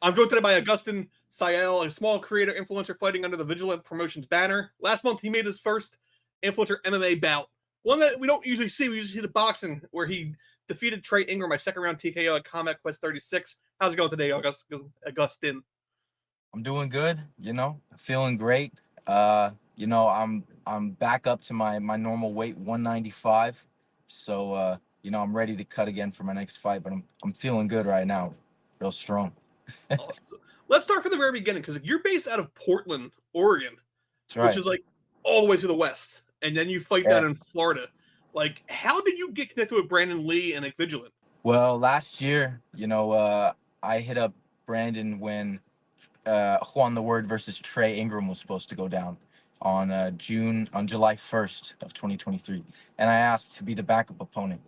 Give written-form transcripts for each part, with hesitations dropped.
I'm joined today by Augustin Siel, a small creator influencer fighting under the Vigilant Promotions banner. Last month, he made his first influencer MMA bout, one that we don't usually see. We usually see the boxing, where he defeated Trey Ingram by second round TKO at Combat Quest 36. How's it going today, Augustin? I'm doing good, feeling great. I'm back up to my normal weight, 195. So I'm ready to cut again for my next fight, but I'm feeling good right now. Real strong. Awesome. So let's start from the very beginning, because you're based out of Portland, Oregon, That's which right. is like all the way to the west, and then you fight Yeah. down in Florida. Like, how did you get connected with Brandon Lee and Vigilant? Well, last year, I hit up Brandon when Juan the Word versus Trey Ingram was supposed to go down on July 1st of 2023, and I asked to be the backup opponent,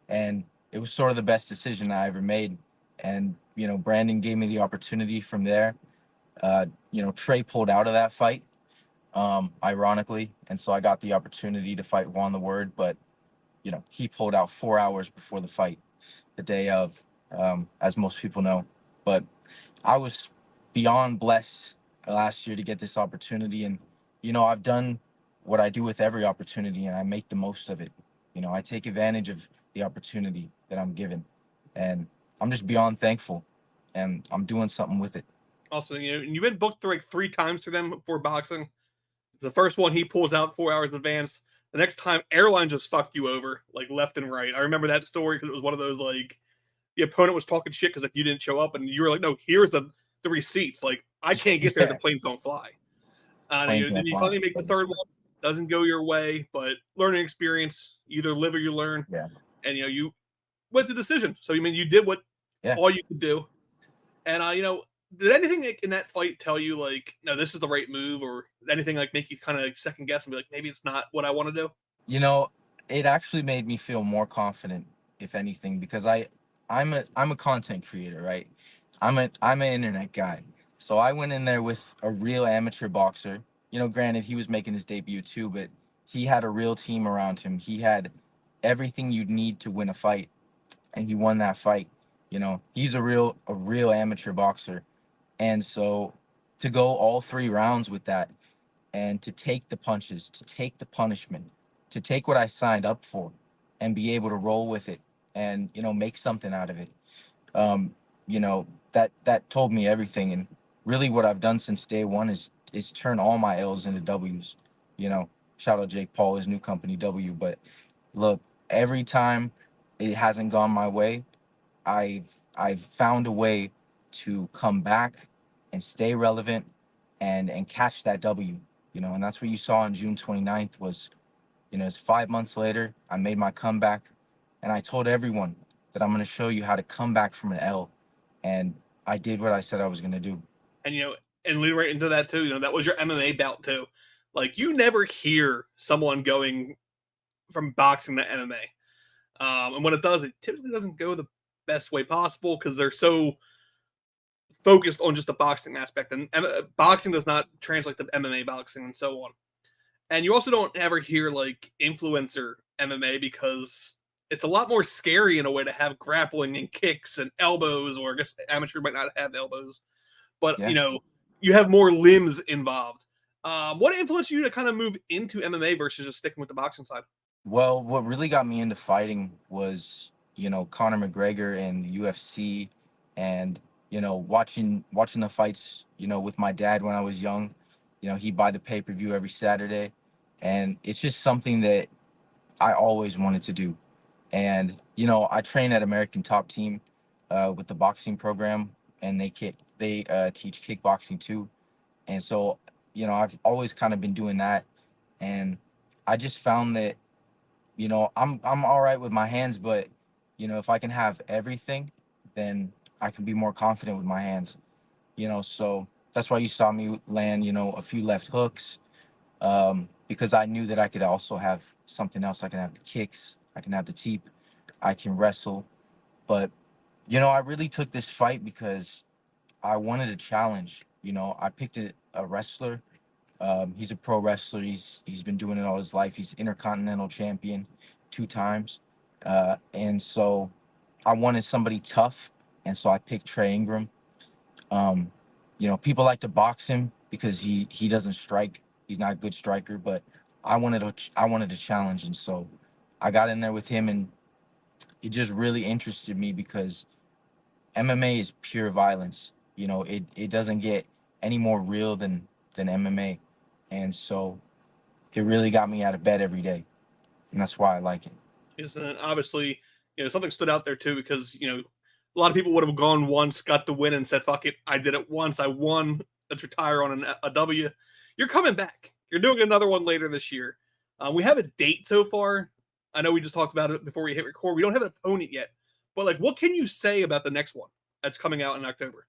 and it was sort of the best decision I ever made. And Brandon gave me the opportunity from there. Trey pulled out of that fight, ironically, and so I got the opportunity to fight Juan the Word, but he pulled out 4 hours before the fight, the day of, as most people know. But I was beyond blessed last year to get this opportunity. And, I've done what I do with every opportunity, and I make the most of it. I take advantage of the opportunity that I'm given, and I'm just beyond thankful, and I'm doing something with it. Also, you've been booked like 3 times for them for boxing. The first one he pulls out 4 hours in advance. The next time, airline just fucked you over, like left and right. I remember that story because it was one of those, like, the opponent was talking shit because like you didn't show up, and you were like, "No, here's the receipts. Like, I can't get there. The Yeah, planes don't fly." plain Then can't you fly. finally make the third one. Doesn't go your way, but learning experience. You either live or you learn. Yeah, And you went to decision. So you did what yeah. all you could do. And did anything in that fight tell you like, no, this is the right move, or anything like make you kind of like second guess and be like, maybe it's not what I want to do? You know, it actually made me feel more confident, if anything, because I'm a content creator, right? I'm an internet guy. So I went in there with a real amateur boxer. Granted he was making his debut too, but he had a real team around him. He had everything you'd need to win a fight, and he won that fight. He's a real amateur boxer. And so to go all 3 rounds with that, and to take the punches, to take the punishment, to take what I signed up for and be able to roll with it and, make something out of it. Um, that told me everything. And really what I've done since day one is turn all my L's into W's. Shout out Jake Paul, his new company W. But look, every time it hasn't gone my way, I've found a way to come back and stay relevant and catch that W. And that's what you saw on June 29th was, it's 5 months later, I made my comeback, and I told everyone that I'm going to show you how to come back from an L, and I did what I said I was going to do. And and lead right into that too. That was your MMA bout too. Like, you never hear someone going from boxing to MMA. And when it does, it typically doesn't go the best way possible because they're so focused on just the boxing aspect, and boxing does not translate to MMA boxing and so on. And you also don't ever hear like influencer MMA because it's a lot more scary in a way to have grappling and kicks and elbows, or I guess amateur might not have elbows, but Yeah. you have more limbs involved. What influenced you to kind of move into MMA versus just sticking with the boxing side? Well, what really got me into fighting was, Conor McGregor and the UFC, and, watching the fights, with my dad when I was young. He'd buy the pay-per-view every Saturday, and it's just something that I always wanted to do. And, I train at American Top Team with the boxing program, and they teach kickboxing too. And so, I've always kind of been doing that, and I just found that I'm all right with my hands, but if I can have everything, then I can be more confident with my hands. So that's why you saw me land, a few left hooks, because I knew that I could also have something else. I can have the kicks, I can have the teep, I can wrestle. But I really took this fight because I wanted a challenge. I picked a wrestler. He's a pro wrestler. He's been doing it all his life. He's intercontinental champion 2 times, and so I wanted somebody tough, and so I picked Trey Ingram. Um, people like to box him because he doesn't strike. He's not a good striker, but I wanted to challenge, and so I got in there with him, and it just really interested me because MMA is pure violence. It doesn't get any more real than MMA, and so it really got me out of bed every day, and that's why I like it. And obviously, something stood out there too because a lot of people would have gone once, got the win, and said, "Fuck it, I did it once. I won. Let's retire on a W." You're coming back. You're doing another one later this year. We have a date so far. I know we just talked about it before we hit record. We don't have an opponent yet, but like, what can you say about the next one that's coming out in October?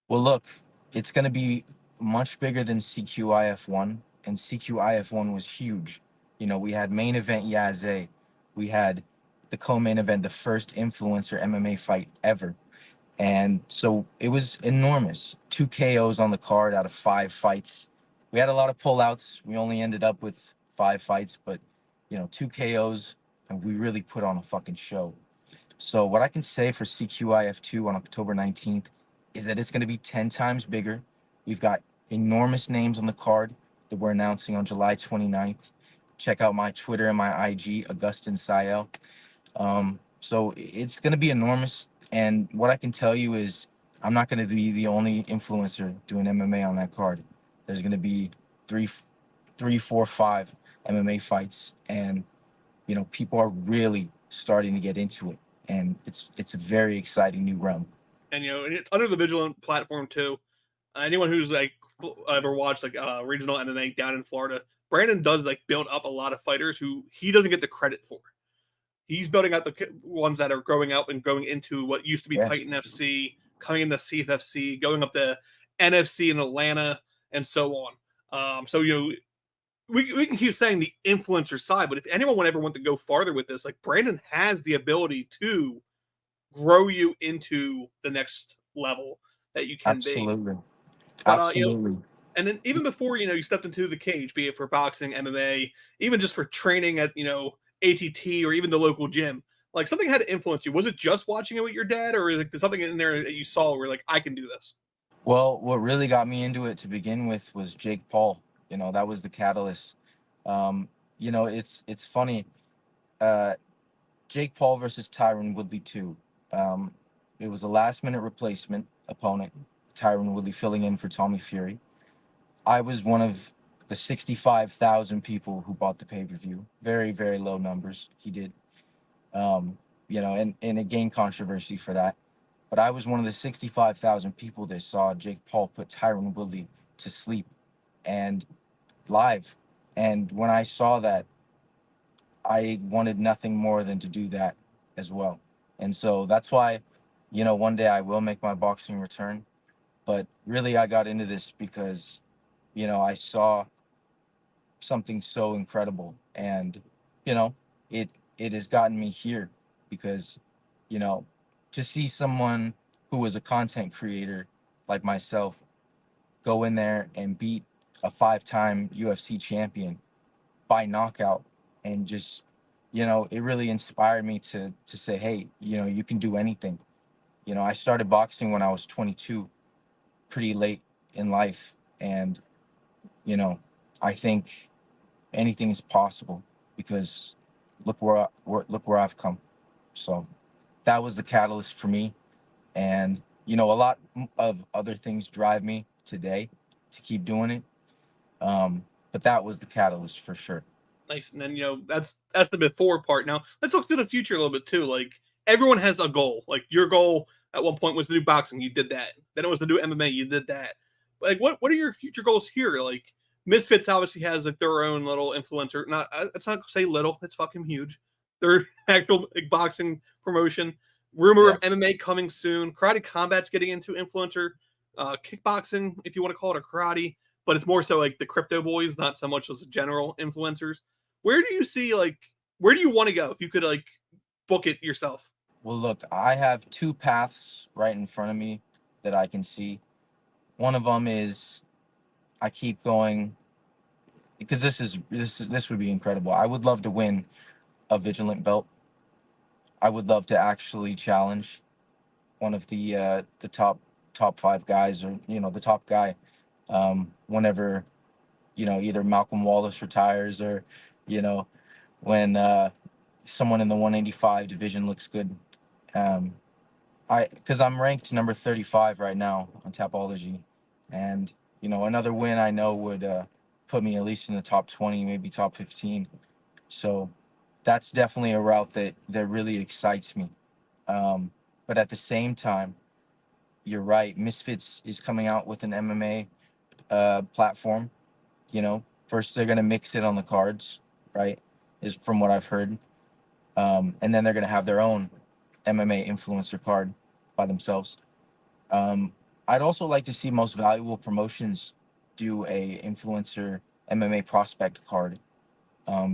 Well, look, it's going to be much bigger than CQIF1, and CQIF1 was huge. We had main event Yaze, we had the co-main event, the first influencer MMA fight ever. And so it was enormous. 2 KOs on the card out of 5 fights. We had a lot of pullouts. We only ended up with 5 fights, but 2 KOs, and we really put on a fucking show. So what I can say for CQIF2 on October 19th is that it's going to be 10 times bigger. We've got enormous names on the card that we're announcing on July 29th. Check out my Twitter and my IG, Augustin Siel. So it's going to be enormous. And what I can tell you is I'm not going to be the only influencer doing MMA on that card. There's going to be three, four, 5 MMA fights. And, people are really starting to get into it. And it's a very exciting new realm. And and it's under the Vigilant platform too. Anyone who's like ever watched like regional MMA down in Florida, Brandon does like build up a lot of fighters who he doesn't get the credit for. He's building out the ones that are growing out and going into what used to be Yes. Titan FC, coming into CFFC, going up to NFC in Atlanta, and so on. So we can keep saying the influencer side, but if anyone would ever want to go farther with this, like Brandon has the ability to grow you into the next level that you can be. Absolutely. But Absolutely. and then even before you stepped into the cage, be it for boxing, MMA, even just for training at ATT or even the local gym, like something had to influence you. Was it just watching it with your dad, or like there's something in there that you saw where like I can do this? Well, what really got me into it to begin with was Jake Paul. That was the catalyst. It's funny. Uh, Jake Paul versus Tyron Woodley 2. Um, it was a last minute replacement opponent. Tyron Woodley filling in for Tommy Fury. I was one of the 65,000 people who bought the pay per view. Very, very low numbers. He did. And it gained controversy for that. But I was one of the 65,000 people that saw Jake Paul put Tyron Woodley to sleep and live. And when I saw that, I wanted nothing more than to do that as well. And so that's why, one day I will make my boxing return. But really, I got into this because, I saw something so incredible. And, you know, it it has gotten me here because, you know, to see someone who was a content creator like myself go in there and beat a 5-time UFC champion by knockout and just, it really inspired me to say, hey, you can do anything. I started boxing when I was 22, pretty late in life, and you know, I think anything is possible because look where I've come. So that was the catalyst for me, and a lot of other things drive me today to keep doing it. But that was the catalyst for sure. Nice. And then that's the before part. Now let's look to the future a little bit too. Like everyone has a goal. Like your goal at one point was to do boxing, you did that. Then it was to do MMA, you did that. But like what are your future goals here? Like Misfits obviously has like their own little influencer. Not it's not say little, it's fucking huge. Their actual like, boxing promotion. Rumor of Yes. MMA coming soon. Karate Combat's getting into influencer. Kickboxing, if you want to call it a karate, but it's more so like the crypto boys, not so much as general influencers. Where do you see like where do you want to go if you could like book it yourself? Well, look, I have two paths right in front of me that I can see. One of them is I keep going because this would be incredible. I would love to win a Vigilant belt. I would love to actually challenge one of the top 5 guys, or the top guy. Whenever either Malcolm Wallace retires, or when someone in the 185 division looks good. Because I'm ranked number 35 right now on Tapology, and another win I know would put me at least in the top 20, maybe top 15. So that's definitely a route that really excites me. But at the same time, you're right. Misfits is coming out with an MMA platform. First they're gonna mix it on the cards, right? Is from what I've heard, and then they're gonna have their own MMA influencer card by themselves. I'd also like to see Most Valuable Promotions do a influencer MMA prospect card,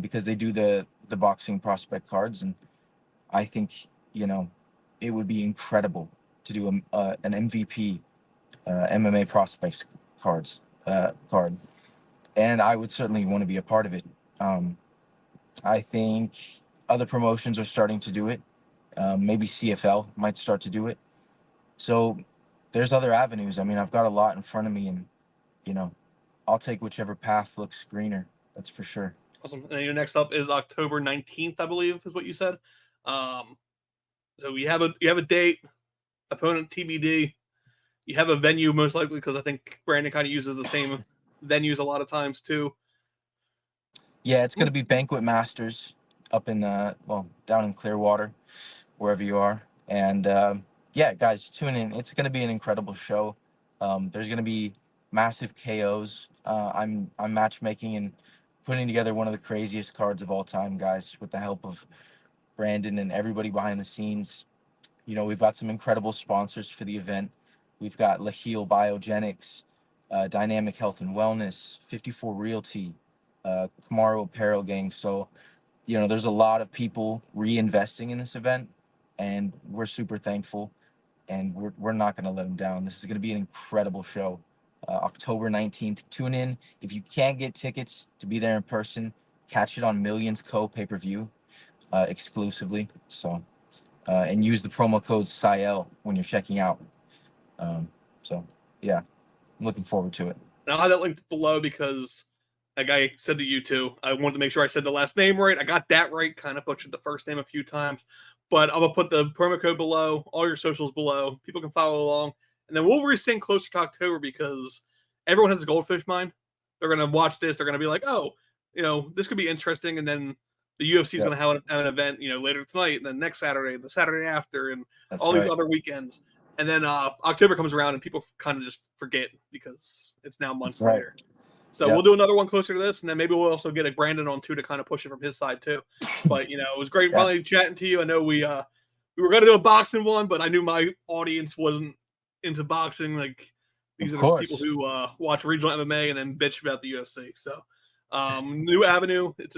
because they do the boxing prospect cards, and I think it would be incredible to do an MVP MMA prospects card, and I would certainly want to be a part of it. I think other promotions are starting to do it. Maybe CFL might start to do it. So there's other avenues. I mean, I've got a lot in front of me, and I'll take whichever path looks greener. That's for sure. Awesome. And your next up is October 19th, I believe, is what you said. So you have a date, opponent TBD. You have a venue most likely, because I think Brandon kind of uses the same venues a lot of times too. Yeah, it's going to be Banquet Masters up in down in Clearwater, wherever you are. And yeah, guys, tune in. It's going to be an incredible show. There's going to be massive KOs. I'm matchmaking and putting together one of the craziest cards of all time, guys, with the help of Brandon and everybody behind the scenes. We've got some incredible sponsors for the event. We've got Laheel Biogenics, Dynamic Health and Wellness, 54 Realty, Camaro Apparel Gang. So, there's a lot of people reinvesting in this event, and we're super thankful, and we're not going to let them down. This is going to be an incredible show. October 19th. Tune in. If you can't get tickets to be there in person, catch it on Millions Co. pay-per-view exclusively. So, and use the promo code Siel when you're checking out. So, yeah, I'm looking forward to it. And I'll have that linked below, because like I said to you too, I wanted to make sure I said the last name right. I got that right. Kind of butchered the first name a few times, but I'm gonna put the promo code below, all your socials below. People can follow along, and then we'll resync closer to October, because everyone has a goldfish mind. They're gonna watch this. They're gonna be like, oh, this could be interesting, and then the UFC is gonna have an event, later tonight, and then next Saturday, the Saturday after, and That's all right. these other weekends. And then October comes around, and people kind of just forget, because it's now months later. So we'll do another one closer to this, and then maybe we'll also get a Brandon on too, to kind of push it from his side too. But it was great finally chatting to you. I know we were going to do a boxing one, but I knew my audience wasn't into boxing. Like, these are the people who watch regional MMA and then bitch about the UFC. So new avenue. It's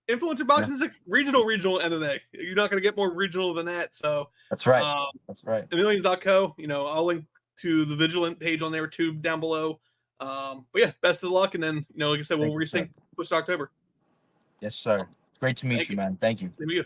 influencer boxing is like regional MMA. You're not going to get more regional than that. So that's right. That's right. Millions.co. I'll link to the Vigilant page on there too down below. But yeah, best of luck, and then like I said, we'll resync post October. Yes, sir. Great to meet you, man. Thank you. Same to you.